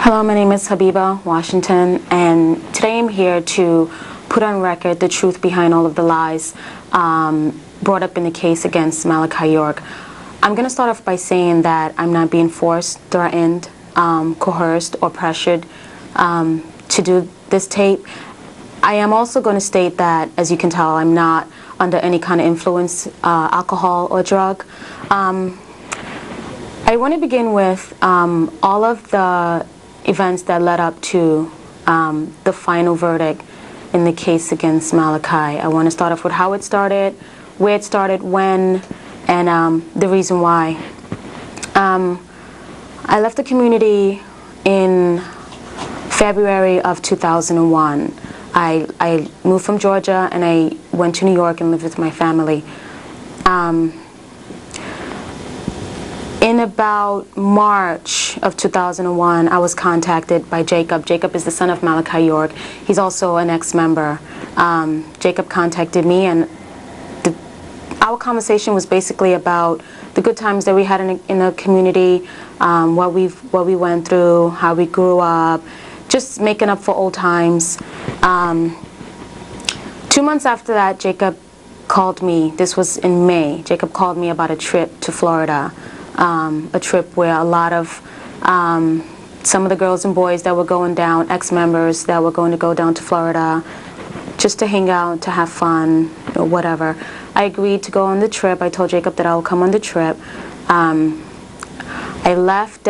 Hello, my name is Habiba, Washington, and today I'm here to put on record the truth behind all of the lies brought up in the case against Malachi York. I'm going to start off by saying that I'm not being forced, threatened, coerced, or pressured to do this tape. I am also going to state that, as you can tell, I'm not under any kind of influence, alcohol or drug. I want to begin with all of the events that led up to the final verdict in the case against Malachi. I want to start off with how it started, where it started, when, and the reason why. I left the community in February of 2001. I moved from Georgia and I went to New York and lived with my family. In about March of 2001, I was contacted by Jacob. Jacob is the son of Malachi York. He's also an ex-member. Jacob contacted me, and our conversation was basically about the good times that we had in the community, what we went through, how we grew up, just making up for old times. 2 months after that, Jacob called me. This was in May. Jacob called me about a trip to Florida. A trip where a lot of some of the girls and boys that were going down, ex-members that were going to go down to Florida just to hang out, to have fun, or whatever. I agreed to go on the trip. I told Jacob that I will come on the trip. I left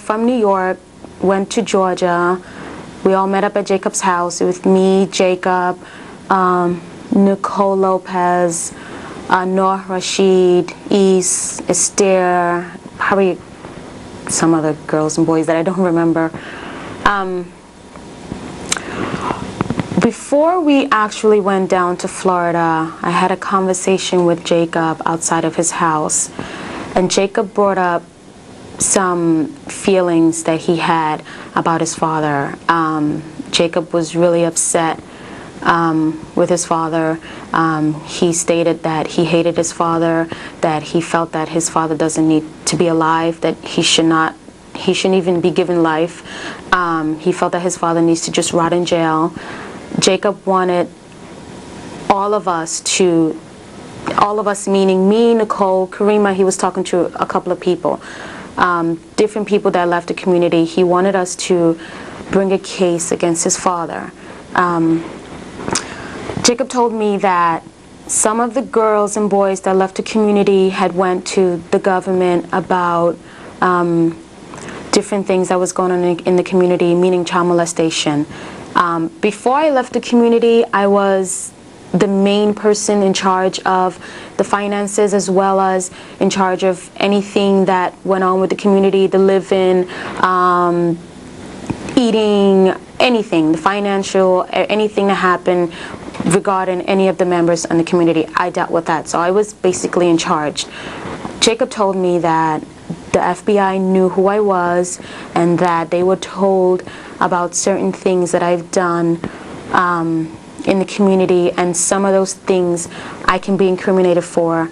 from New York, went to Georgia. We all met up at Jacob's house. It was me, Jacob, Nicole Lopez, Noor Rashid, East, Esther, probably some other girls and boys that I don't remember. Before we actually went down to Florida, I had a conversation with Jacob outside of his house, and Jacob brought up some feelings that he had about his father. Jacob was really upset with his father. He stated that he hated his father, that he felt that his father doesn't need to be alive, that he shouldn't even be given life. He felt that his father needs to just rot in jail. Jacob wanted all of us meaning me, Nicole, Karima. He was talking to a couple of people, different people that left the community. He wanted us to bring a case against his father. Jacob told me that some of the girls and boys that left the community had went to the government about different things that was going on in the community, meaning child molestation. Before I left the community, I was the main person in charge of the finances, as well as in charge of anything that went on with the community, the living, eating, anything, the financial, anything that happened regarding any of the members in the community. I dealt with that, so I was basically in charge. Jacob told me that the FBI knew who I was, and that they were told about certain things that I've done in the community, and some of those things I can be incriminated for.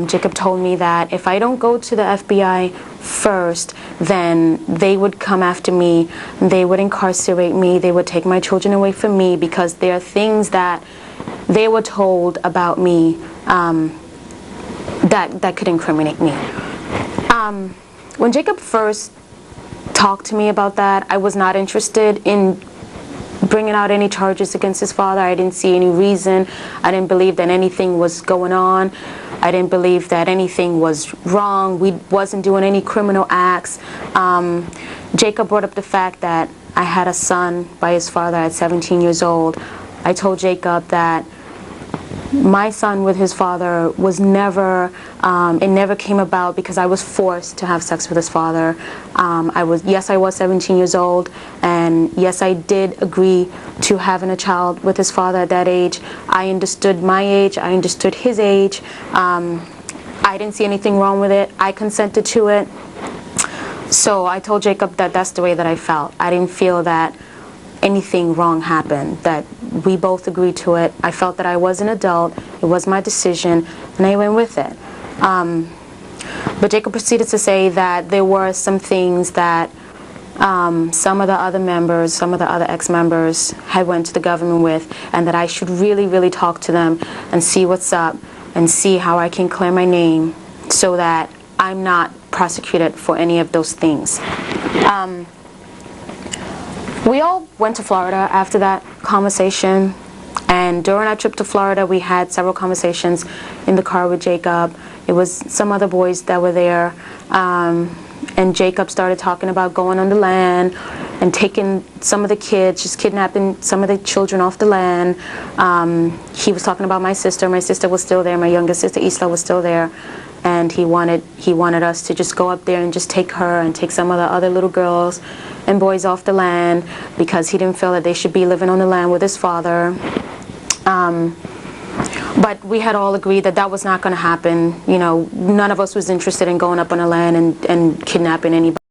Jacob told me that if I don't go to the FBI first, then they would come after me, they would incarcerate me, they would take my children away from me, because there are things that they were told about me that could incriminate me. When Jacob first talked to me about that, I was not interested in bringing out any charges against his father. I didn't see any reason. I didn't believe that anything was going on. I didn't believe that anything was wrong. We wasn't doing any criminal acts. Jacob brought up the fact that I had a son by his father at 17 years old. I told Jacob that my son with his father was never, it never came about because I was forced to have sex with his father. Yes, I was 17 years old, and yes, I did agree to having a child with his father at that age. I understood my age, I understood his age. I didn't see anything wrong with it. I consented to it. So I told Jacob that that's the way that I felt. I didn't feel that anything wrong happened, that we both agreed to it. I felt that I was an adult, it was my decision, and I went with it. But Jacob proceeded to say that there were some things that some of the other members, some of the other ex-members had went to the government with, and that I should really, really talk to them and see what's up and see how I can clear my name so that I'm not prosecuted for any of those things. We all went to Florida after that conversation, and during our trip to Florida we had several conversations in the car with Jacob. It was some other boys that were there, and Jacob started talking about going on the land and taking some of the kids, just kidnapping some of the children off the land. He was talking about my sister. My sister was still there. My younger sister Isla was still there, and he wanted us to just go up there and just take her and take some of the other little girls and boys off the land, because he didn't feel that they should be living on the land with his father. But we had all agreed that that was not going to happen. You know, none of us was interested in going up on the land and kidnapping anybody.